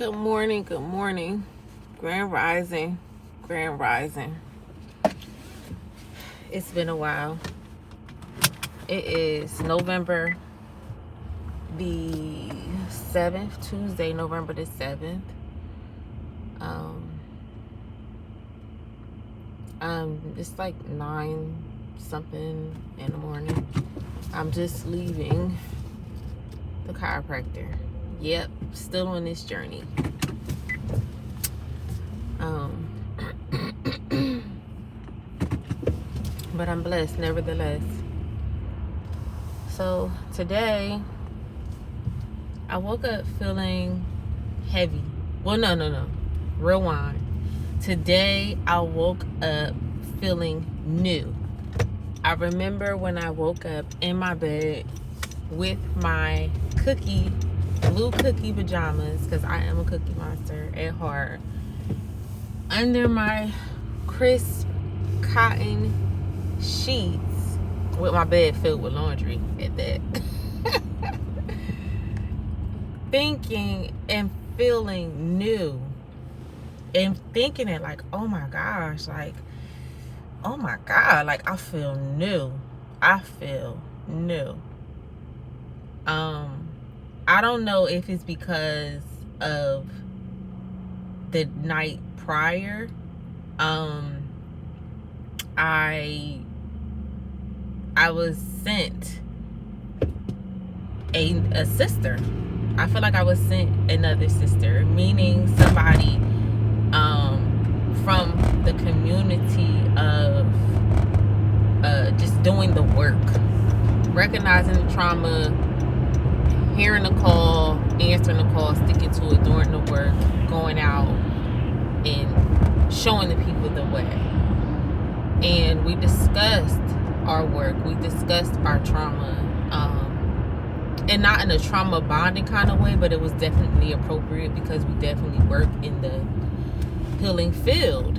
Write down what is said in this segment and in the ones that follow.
Good morning, good morning. Grand Rising, Grand Rising. It's been a while. It is November the 7th, Tuesday, November the 7th. It's like 9 something in the morning. I'm just leaving the chiropractor. Yep, still on this journey. But I'm blessed nevertheless. So today I woke up feeling heavy. Well, no. Rewind. Today I woke up feeling new. I remember when I woke up in my bed with my blue cookie pajamas, because I am a cookie monster at heart, under my crisp cotton sheets, with my bed filled with laundry at that. Thinking and feeling new, and thinking it like, oh my gosh, like, oh my God, like I feel new. I don't know if it's because of the night prior. I was sent a sister. I feel like I was sent another sister, meaning somebody from the community of just doing the work, recognizing the trauma, hearing the call, answering the call, sticking to it, doing the work, going out and showing the people the way. And we discussed our work, we discussed our trauma, and not in a trauma bonding kind of way, but it was definitely appropriate because we definitely work in the healing field.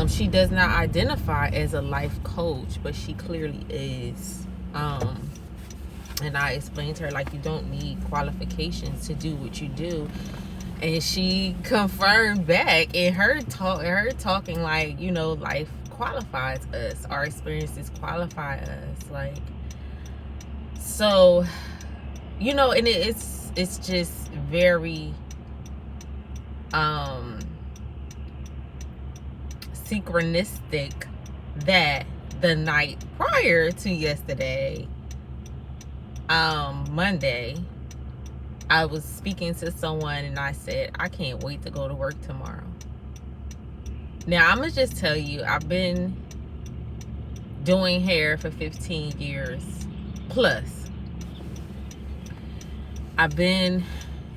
She does not identify as a life coach, but she clearly is. And I explained to her, like, you don't need qualifications to do what you do. And she confirmed back in her talking like, you know, life qualifies us, our experiences qualify us, like, so, you know. And it's just very synchronistic that the night prior to yesterday, Monday, I was speaking to someone and I said, I can't wait to go to work tomorrow. Now, I'm gonna just tell you, I've been doing hair for 15 years plus. I've been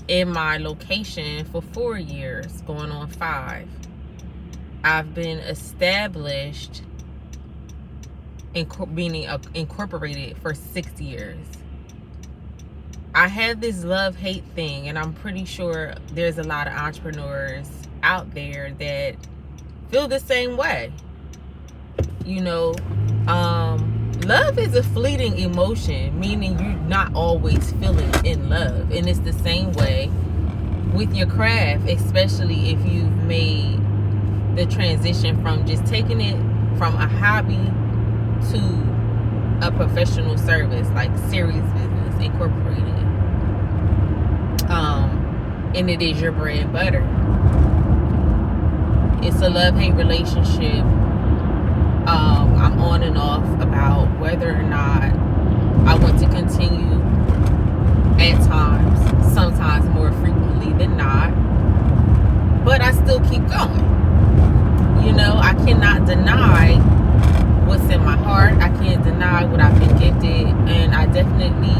in my location for 4 years, going on 5. I've been established, meaning incorporated, for 6 years. I had this love-hate thing, and I'm pretty sure there's a lot of entrepreneurs out there that feel the same way. You know, love is a fleeting emotion, meaning you're not always feeling in love. And it's the same way with your craft, especially if you've made the transition from just taking it from a hobby to a professional service, like serious business, incorporated. And it is your bread and butter. It's a love-hate relationship. I'm on and off about whether or not I want to continue at times, sometimes more frequently than not, but I still keep going. You know, I cannot deny what's in my heart. I can't deny what I've been gifted, and I definitely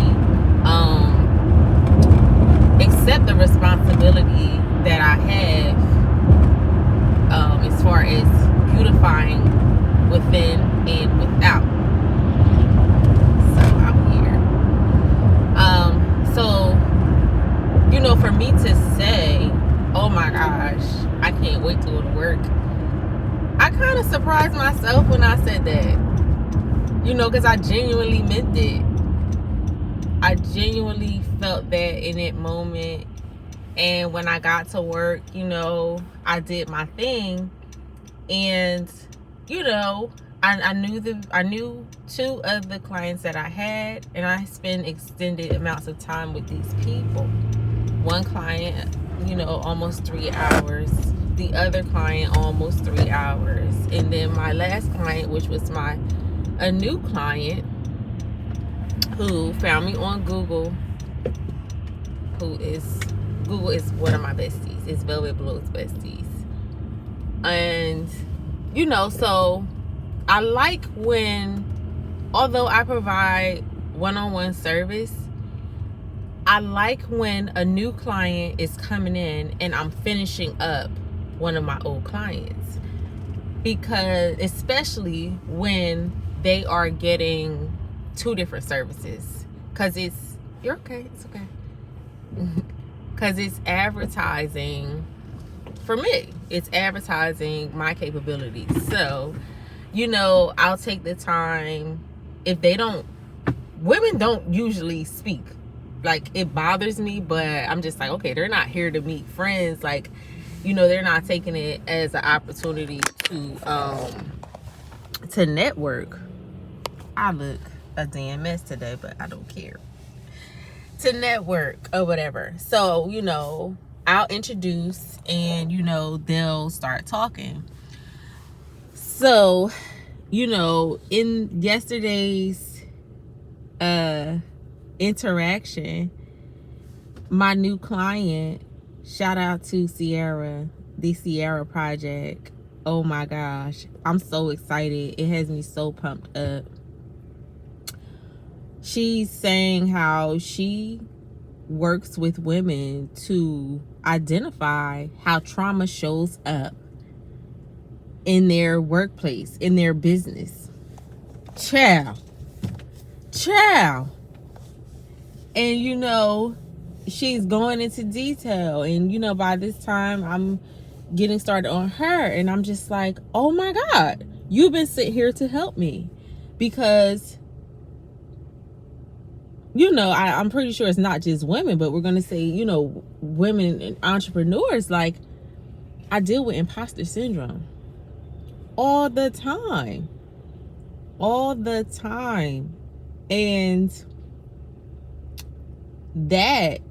accept the responsibility that I have, as far as beautifying within and without. So I'm here. So, you know, for me to say, oh my gosh, I can't wait to go to work, I kind of surprised myself when I said that, you know, because I genuinely meant it. I genuinely felt that in that moment, And when I got to work, you know, I did my thing, and you know, I knew two of the clients that I had, and I spent extended amounts of time with these people. One client, you know, almost 3 hours. The other client, almost 3 hours. And then my last client, which was a new client who found me on Google, Google is one of my besties. It's Velvet Blue's besties. And, you know, so I like when, although I provide one-on-one service, I like when a new client is coming in and I'm finishing up one of my old clients. Because especially when they are getting two different services. Because you're okay, it's okay. Because it's advertising for me. It's advertising my capabilities. So, you know, I'll take the time. Women don't usually speak. Like, it bothers me, but I'm just like, okay, they're not here to meet friends. Like, you know, they're not taking it as an opportunity to network. I look a damn mess today, but I don't care. To network or whatever. So, you know, I'll introduce and, you know, they'll start talking. So, you know, in yesterday's interaction, my new client, shout out to Sierra, the Sierra Project. Oh my gosh, I'm so excited. It has me so pumped up. She's saying how she works with women to identify how trauma shows up in their workplace, in their business. Child. And, you know, she's going into detail. And, you know, by this time, I'm getting started on her. And I'm just like, oh, my God, you've been sitting here to help me. Because, you know, I'm pretty sure it's not just women, but we're going to say, you know, women and entrepreneurs. Like, I deal with imposter syndrome all the time. And that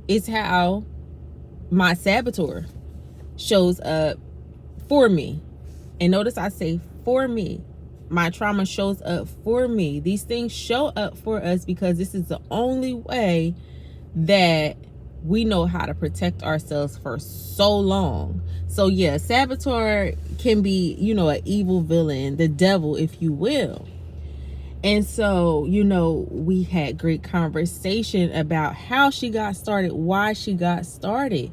is how my saboteur shows up for me. And notice I say for me. My trauma shows up for me. These things show up for us because this is the only way that we know how to protect ourselves for so long. So yeah, saboteur can be, you know, an evil villain, the devil, if you will. And so, you know, we had great conversation about how she got started, why she got started.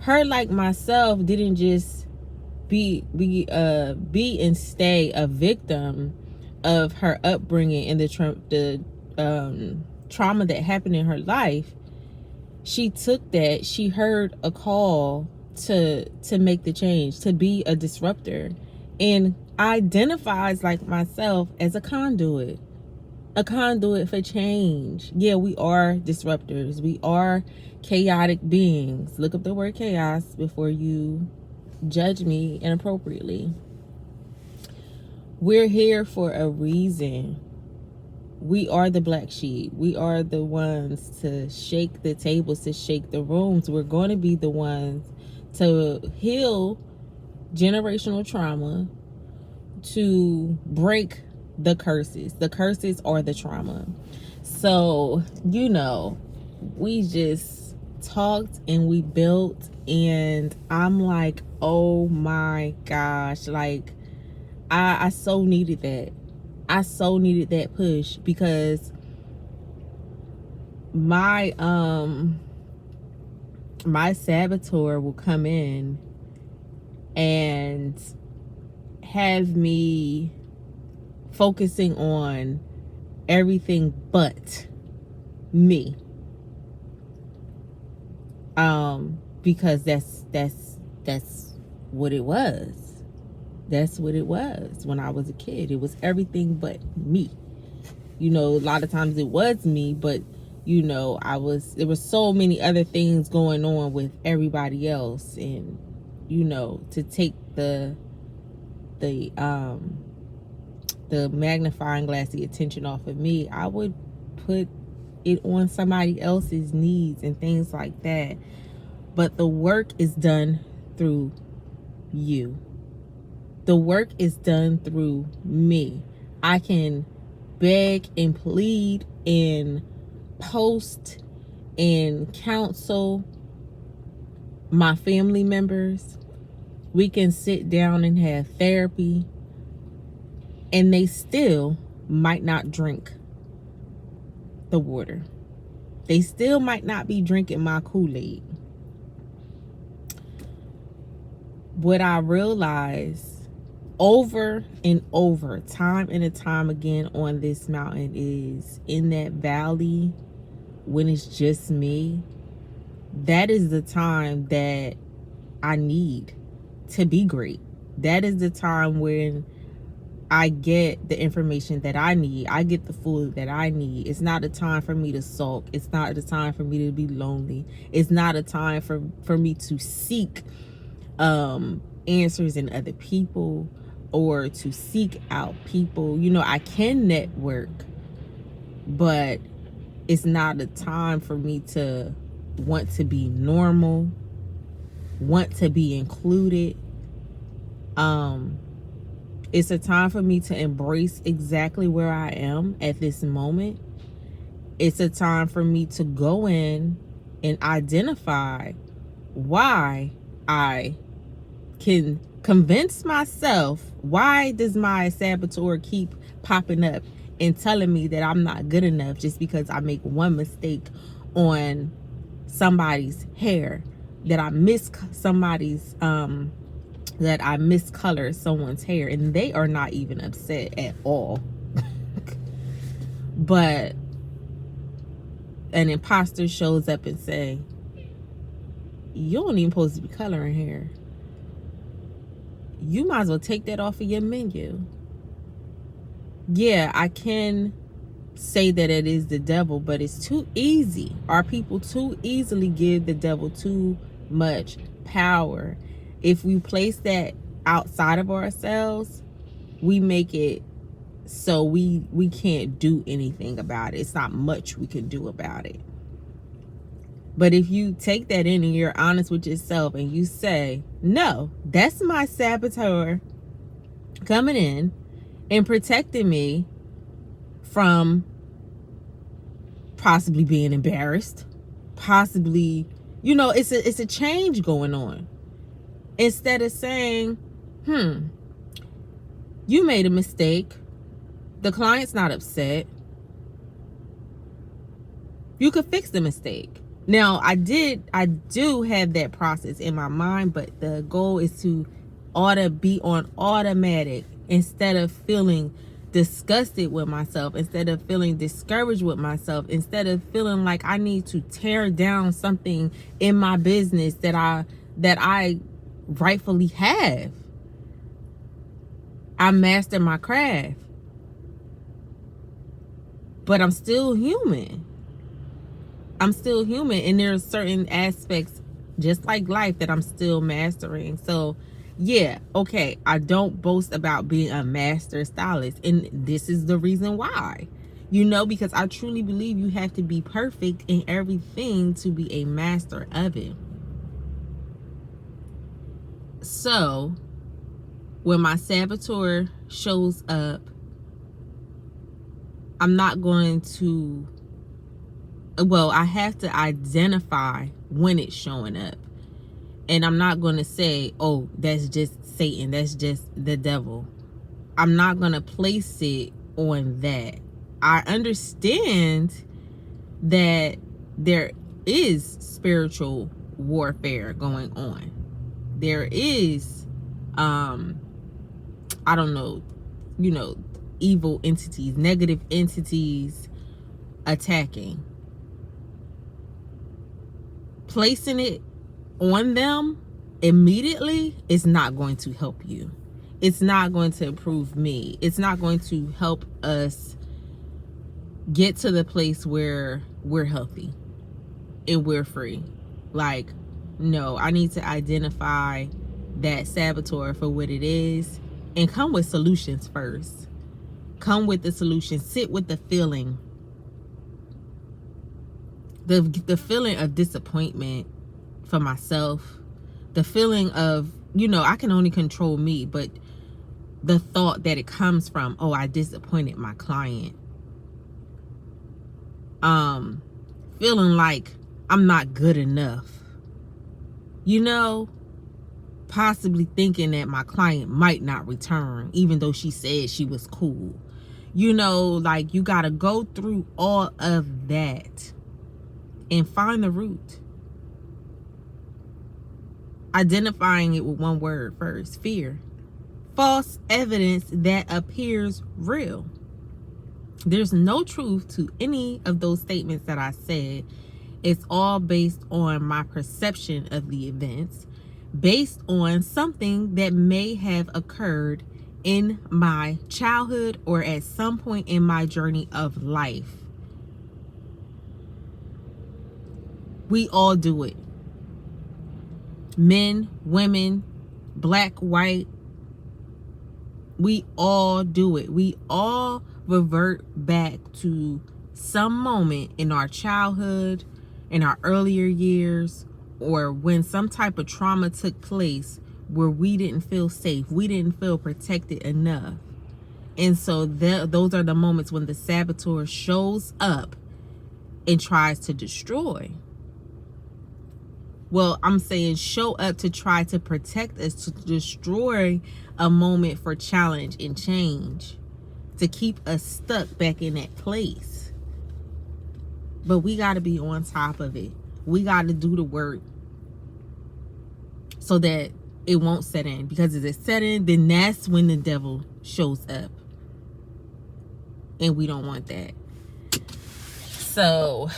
Her, like myself, didn't just be and stay a victim of her upbringing and the trauma that happened in her life. She took that, she heard a call to make the change, to be a disruptor, and identifies, like myself, as a conduit for change. Yeah, we are disruptors. We are chaotic beings. Look up the word chaos before you judge me inappropriately. We're here for a reason. We are the black sheep. We are the ones to shake the tables, to shake the rooms. We're going to be the ones to heal generational trauma, to break the curses. The curses are the trauma. So, you know, we just talked and we built, and I'm like, oh my gosh, like I so needed that. I so needed that push, because my saboteur will come in and have me focusing on everything but me. Because that's what it was. That's what it was when I was a kid. It was everything but me. You know, a lot of times it was me, but You know, there was so many other things going on with everybody else, and you know, to take the magnifying glass, the attention off of me, I would put it on somebody else's needs and things like that. But the work is done through you. The work is done through me. I can beg and plead and post and counsel my family members. We can sit down and have therapy, and they still might not drink the water. They still might not be drinking my Kool-Aid. What I realize over and over, time and time again on this mountain, is in that valley, when it's just me, that is the time that I need to be great. That is the time when I get the information that I need. I get the food that I need. It's not a time for me to sulk. It's not a time for me to be lonely. It's not a time for me to seek answers in other people or to seek out people. You know, I can network, but it's not a time for me to want to be normal, want to be included. It's a time for me to embrace exactly where I am at this moment. It's a time for me to go in and identify why I can convince myself. Why does my saboteur keep popping up and telling me that I'm not good enough just because I make one mistake on somebody's hair, that I miss somebody's that I miscolor someone's hair, and they are not even upset at all. But an imposter shows up and say, you don't even supposed to be coloring hair. You might as well take that off of your menu. Yeah, I can say that it is the devil, but it's too easy. Our people too easily give the devil too much power. If we place that outside of ourselves, we make it so we can't do anything about it. It's not much we can do about it. But if you take that in and you're honest with yourself and you say, no, that's my saboteur coming in and protecting me from possibly being embarrassed, possibly, you know, it's a change going on. Instead of saying, you made a mistake, the client's not upset, you could fix the mistake. Now, I do have that process in my mind, but the goal is to be on automatic instead of feeling disgusted with myself, instead of feeling discouraged with myself, instead of feeling like I need to tear down something in my business that I rightfully have. I master my craft, but I'm still human. I'm still human, and there are certain aspects, just like life, that I'm still mastering. So yeah, okay, I don't boast about being a master stylist, and this is the reason why. You know, because I truly believe you have to be perfect in everything to be a master of it. So when my saboteur shows up, I'm not going to, well, I have to identify when it's showing up. And I'm not going to say, oh, that's just Satan, that's just the devil. I'm not going to place it on that. I understand that there is spiritual warfare going on. There is, I don't know, you know, evil entities, negative entities attacking. Placing it on them immediately is not going to help you. It's not going to improve me. It's not going to help us get to the place where we're healthy and we're free. Like, no, I need to identify that saboteur for what it is and come with solutions first. Come with the solution. Sit with the feeling. The feeling of disappointment for myself. The feeling of, I can only control me, but the thought that it comes from, oh, I disappointed my client. Feeling like I'm not good enough. Possibly thinking that my client might not return, even though she said she was cool. Like, you gotta go through all of that and find the root. Identifying it with one word first: fear. False evidence that appears real. There's no truth to any of those statements that I said. It's all based on my perception of the events, based on something that may have occurred in my childhood or at some point in my journey of life. We all do it. Men, women, black, white. We all do it. We all revert back to some moment in our childhood, in our earlier years, or when some type of trauma took place where we didn't feel safe, we didn't feel protected enough. And so those are the moments when the saboteur shows up and tries to destroy. Well, I'm saying show up to try to protect us, to destroy a moment for challenge and change, to keep us stuck back in that place. But we got to be on top of it. We got to do the work so that it won't set in. Because if it set in, then that's when the devil shows up. And we don't want that. So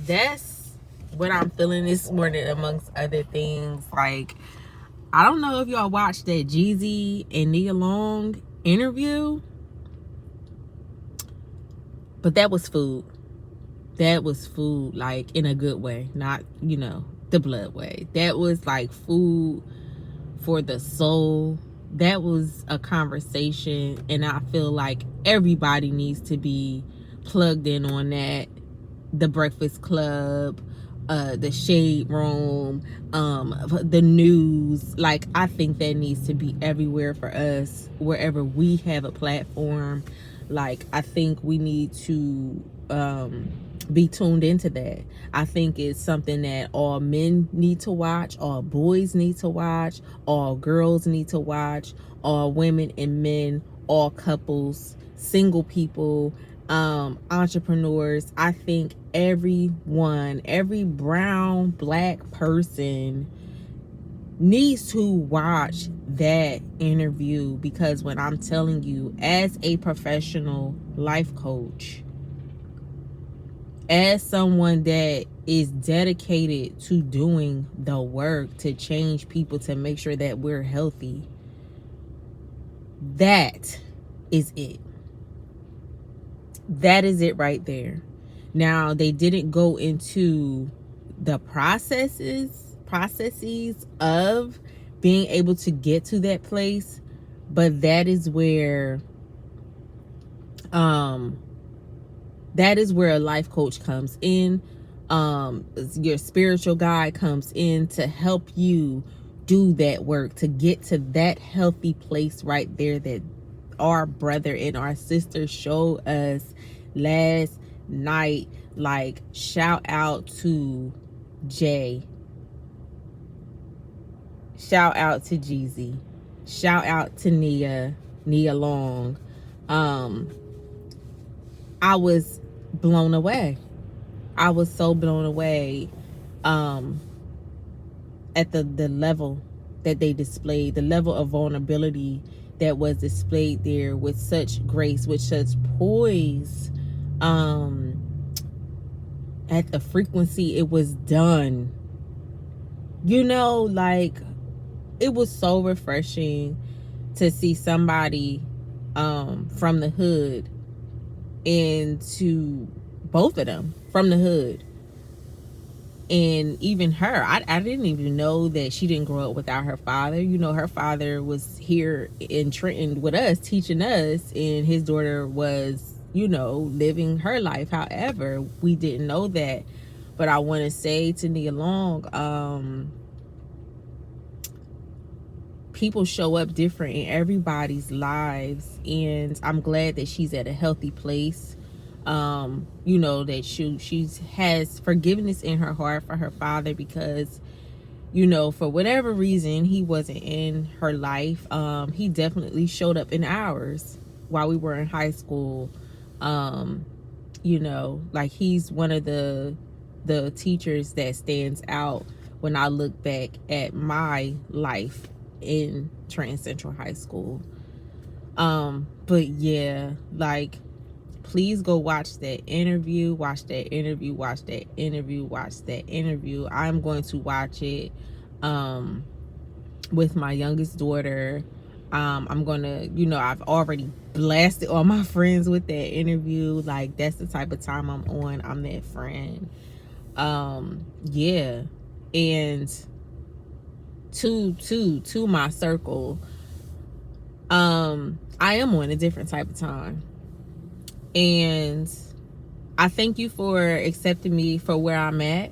that's what I'm feeling this morning, amongst other things. Like, I don't know if y'all watched that Jeezy and Nia Long interview, but that was food. That was food, like, in a good way, not, the blood way. That was like food for the soul. That was a conversation, and I feel like everybody needs to be plugged in on that. The Breakfast Club, the Shade Room, the news. Like, I think that needs to be everywhere for us, wherever we have a platform. Like, I think we need to be tuned into that. I think it's something that all men need to watch, all boys need to watch, all girls need to watch, all women and men, all couples, single people, entrepreneurs. I think everyone, every brown, black person needs to watch that interview, because when I'm telling you, as a professional life coach, as someone that is dedicated to doing the work to change people, to make sure that we're healthy, that is it. That is it right there. Now, they didn't go into the processes of being able to get to that place, but that is where a life coach comes in. Your spiritual guide comes in to help you do that work, to get to that healthy place right there that our brother and our sister showed us last night. Like, shout out to Jay, shout out to Jeezy, shout out to Nia Long. I was blown away. I was so blown away at the level that they displayed, the level of vulnerability that was displayed there, with such grace, with such poise, at the frequency it was done. Like, it was so refreshing to see somebody from the hood and to both of them from the hood. And even her, I didn't even know that she didn't grow up without her father. You know, her father was here in Trenton with us, teaching us, and his daughter was, you know, living her life. However, we didn't know that. But I want to say to Nia Long, people show up different in everybody's lives, and I'm glad that she's at a healthy place. You know, that she has forgiveness in her heart for her father, because, you know, for whatever reason he wasn't in her life. He definitely showed up in ours while we were in high school. You know, like, he's one of the teachers that stands out when I look back at my life in Trenton Central High School. But yeah, like, please go watch that interview, watch that interview, watch that interview, watch that interview. I'm going to watch it with my youngest daughter. I'm gonna, you know, I've already blasted all my friends with that interview. Like, that's the type of time I'm on. I'm that friend. Yeah. And to my circle, I am on a different type of time. And I thank you for accepting me for where I'm at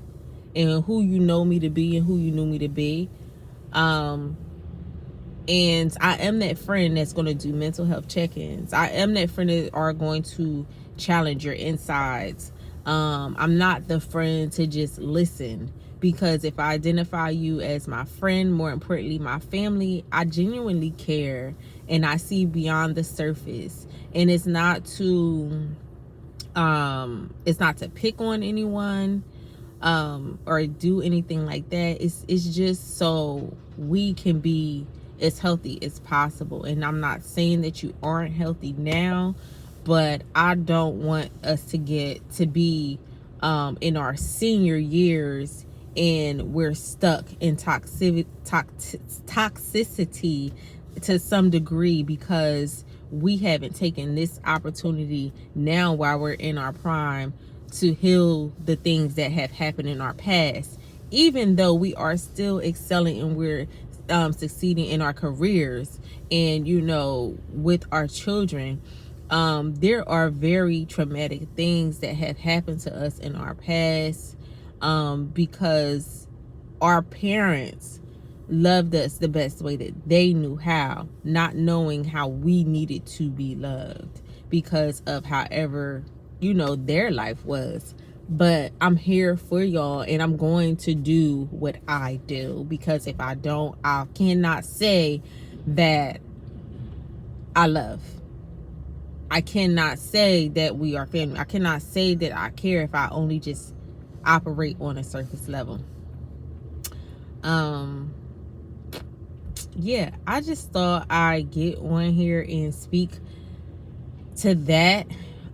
and who you know me to be and who you knew me to be. And I am that friend that's going to do mental health check-ins. I am that friend that are going to challenge your insides. I'm not the friend to just listen, because if I identify you as my friend, more importantly my family, I genuinely care and I see beyond the surface. And it's not to pick on anyone or do anything like that. It's just so we can be as healthy as possible. And I'm not saying that you aren't healthy now, but I don't want us to get to be in our senior years and we're stuck in toxicity to some degree, because we haven't taken this opportunity now while we're in our prime to heal the things that have happened in our past. Even though we are still excelling and we're succeeding in our careers and, you know, with our children, there are very traumatic things that have happened to us in our past, because our parents loved us the best way that they knew how, not knowing how we needed to be loved because of however, you know, their life was. But I'm here for y'all, and I'm going to do what I do, because if I don't, I cannot say that I love. I cannot say that we are family. I cannot say that I care if I only just operate on a surface level. Yeah, I just thought I'd get on here and speak to that.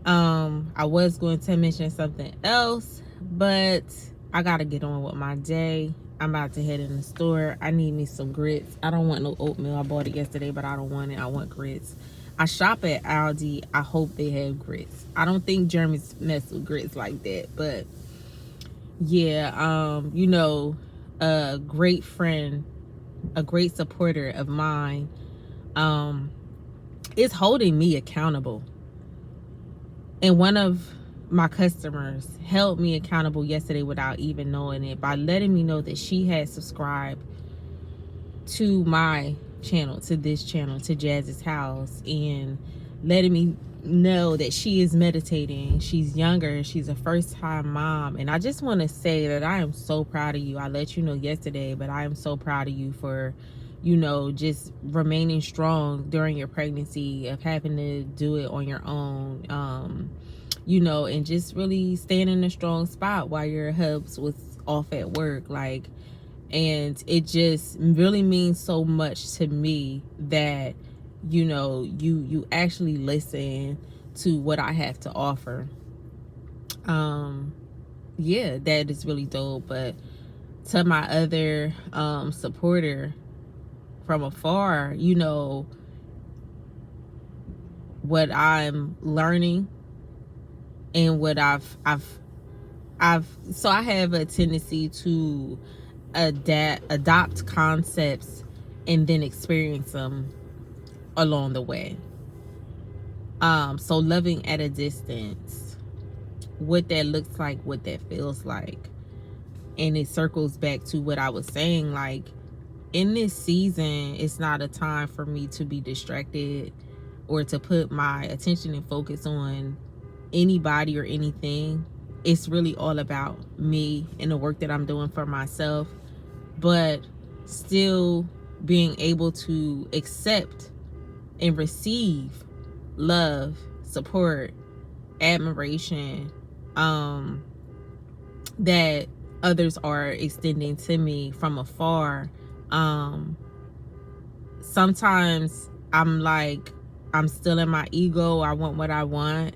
I was going to mention something else, but I gotta get on with my day. I'm about to head in the store. I need me some grits. I don't want no oatmeal. I bought it yesterday, but I don't want it. I want grits. I shop at Aldi. I hope they have grits. I don't think Germans mess with grits like that, but yeah, you know, a great friend, a great supporter of mine, is holding me accountable. And one of my customers held me accountable yesterday without even knowing it, by letting me know that she had subscribed to my channel, to this channel, to Jazz's house, and letting me know that she is meditating. She's younger. She's a first-time mom. And I just want to say that I am so proud of you. I let you know yesterday, but I am so proud of you for, you know, just remaining strong during your pregnancy, of having to do it on your own, you know, and just really staying in a strong spot while your hubs was off at work. Like, and it just really means so much to me that, you know, you actually listen to what I have to offer. Yeah, that is really dope. But to my other supporter from afar, you know, what I'm learning And what so I have a tendency to adopt concepts and then experience them along the way. So loving at a distance, what that looks like, what that feels like. And it circles back to what I was saying, like, in this season, it's not a time for me to be distracted or to put my attention and focus on anybody or anything. It's really all about me and the work that I'm doing for myself, but still being able to accept and receive love, support, admiration, that others are extending to me from afar. Sometimes I'm like, I'm still in my ego. I want what I want.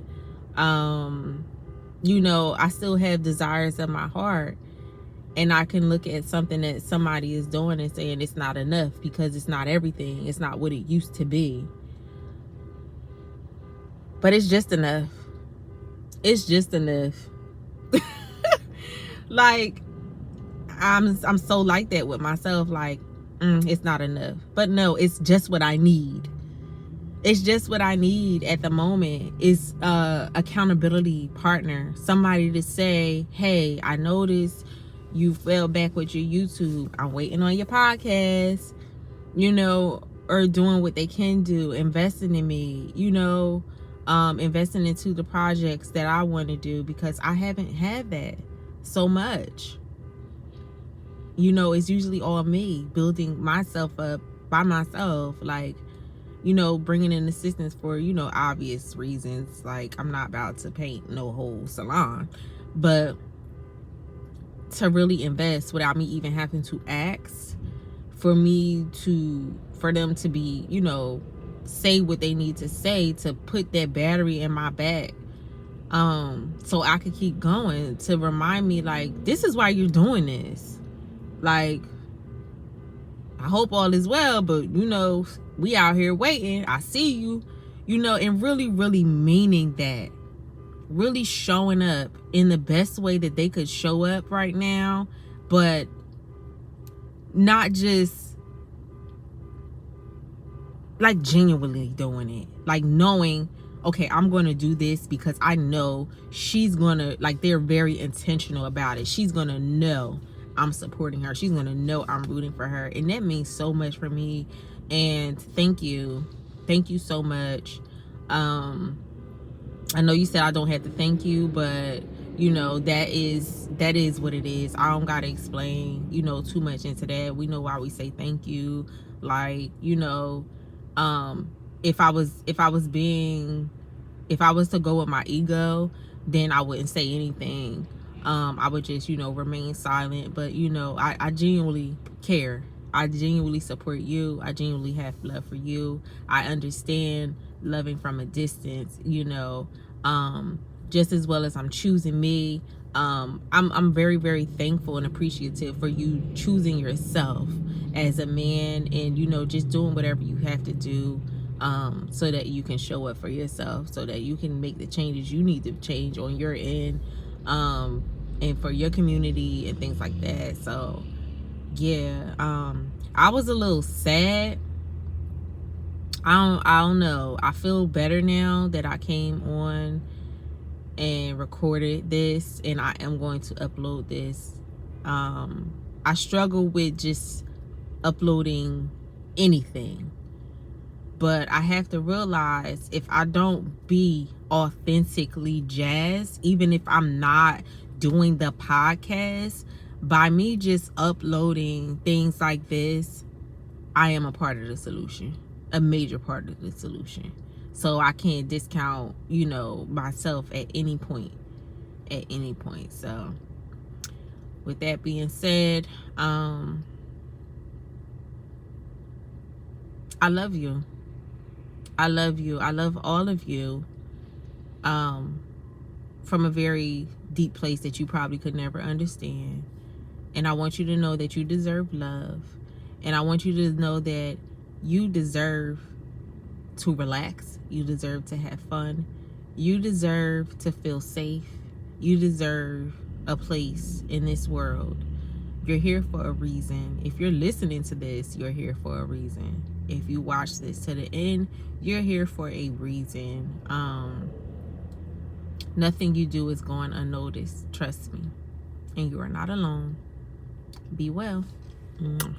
I still have desires in my heart, and I can look at something that somebody is doing and saying it's not enough because it's not everything. It's not what it used to be. But it's just enough. It's just enough. Like, I'm so like that with myself. Like, it's not enough. But no, it's just what I need. It's just what I need at the moment. Is accountability partner, somebody to say, hey, I noticed you fell back with your YouTube. I'm waiting on your podcast, or doing what they can do, investing in me, investing into the projects that I want to do, because I haven't had that so much. It's usually all me, building myself up by myself, like, bringing in assistance for, obvious reasons. Like, I'm not about to paint no whole salon, but to really invest without me even having to ask for them to be, say what they need to say, to put that battery in my back, so I could keep going, to remind me, like, this is why you're doing this. Like, I hope all is well, but we out here waiting. I see you, and really, really meaning that. Really showing up in the best way that they could show up right now, but not just like genuinely doing it. Like, knowing, okay, I'm going to do this because I know she's going to, like, they're very intentional about it. She's going to know I'm supporting her. She's going to know I'm rooting for her. And that means so much for me. And thank you. Thank you so much. I know you said I don't have to thank you, but that is what it is. I don't gotta explain, too much into that. We know why we say thank you. Like, if I was to go with my ego, then I wouldn't say anything. I would just, remain silent. But, I genuinely care. I genuinely support you. I genuinely have love for you. I understand loving from a distance, just as well as I'm choosing me. I'm very, very thankful and appreciative for you choosing yourself as a man, and, just doing whatever you have to do, so that you can show up for yourself, so that you can make the changes you need to change on your end, and for your community and things like that. So yeah, I was a little sad. I don't know. I feel better now that I came on and recorded this, and I am going to upload this. I struggle with just uploading anything, but I have to realize, if I don't be authentically Jazz, even if I'm not doing the podcast, by me just uploading things like this, I am a part of the solution, a major part of the solution. So I can't discount, myself at any point. So with that being said, I love you. I love you. I love all of you, from a very deep place that you probably could never understand. And I want you to know that you deserve love. And I want you to know that you deserve to relax. You deserve to have fun. You deserve to feel safe. You deserve a place in this world. You're here for a reason. If you're listening to this, you're here for a reason. If you watch this to the end, you're here for a reason. Nothing you do is going unnoticed. Trust me. And you are not alone. Be well. Mwah.